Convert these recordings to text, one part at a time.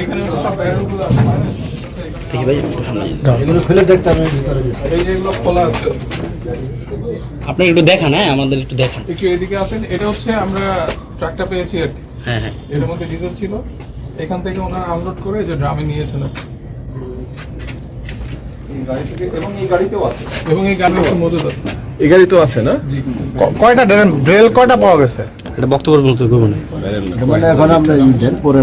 এখানে সব ব্যারেলগুলো আছে। দেখি ভাই একটু সামনে এগুলো ফেলে দেখতে আমি ভিতরে যেতে। এই যে এগুলো খোলা আছে, আপনি একটু দেখান, হ্যাঁ আমাদের একটু দেখান। একটু এদিকে আসেন। এটা হচ্ছে আমরা ট্রাকটা পেয়েছি আর কি। হ্যাঁ হ্যাঁ এর মধ্যে ডিজেল ছিল, এখান থেকে ওনারা আনলোড করে যে ড্রামে নিয়েছেন আর কি। এবং এই গাড়িতেও আছে, এবং এই গাড়ি হচ্ছে মজুদ আছে। এই গাড়ি তো আছে না? জি, কয়টা ড্রেল কয়টা পাওয়া গেছে? এটা বক্তব্যের মতো করবো না। মানে এখন আমরা ঈদের পরে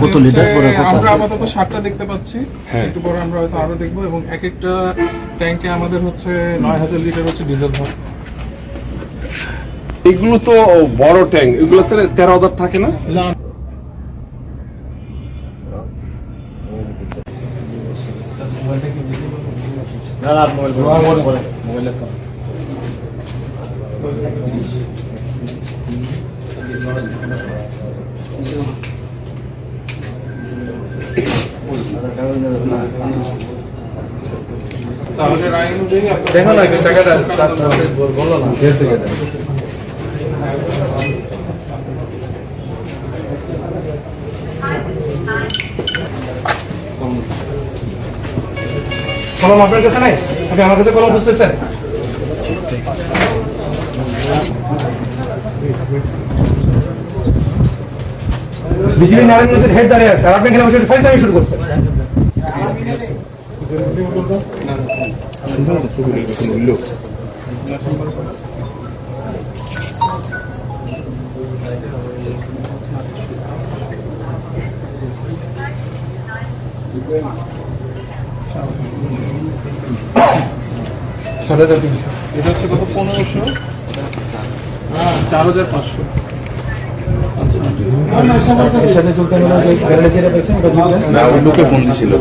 বোতল লিটার পরে আমরা আপাতত 7টা দেখতে পাচ্ছি, একটু পরে আমরা হয়তো আরো দেখবো। এবং এক একটা ট্যাঙ্কে আমাদের হচ্ছে 9000 লিটার হচ্ছে ডিজেল হয়। এগুলো তো বড় ট্যাঙ্ক, এগুলোতে 13,000 থাকে না? না, না মোবাইল মোবাইলে তো তাহলে রায় অনুযায়ী দেখো না এই টাকাটা বললো না গেছে কেন? কলম আপনার কাছে নাই? আপনি আমার কাছে কলম বুঝতেছেন? বিজেপি নারায়ণগঞ্জের হেড দাঁড়িয়ে আছে আর আপনি এখানে বসে ফাইজলামি শুরু করছেন। এটা হচ্ছে কত? 1500, 4500। এর সাথে চলতে হলো যে গ্যারেজে যেটা পেয়েছেন ওটা চলবে না, ওই লোকে ফোন দিছিল।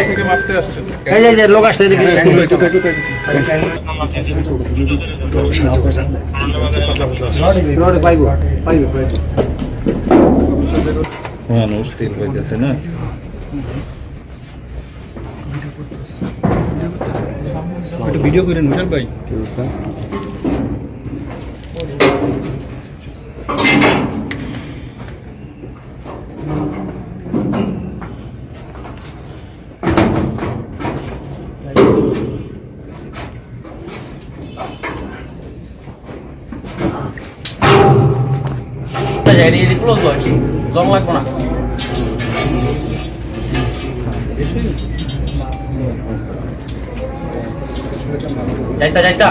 থেকে মাপতে আসছেন। এই যে লোক আসছে এদিকে। পাইবো মানুষ তেল পাইতেছে না। একটু ভিডিও করেন বিশাল ভাই। ক্লোজ হয় জং লাগবো না। যাইতা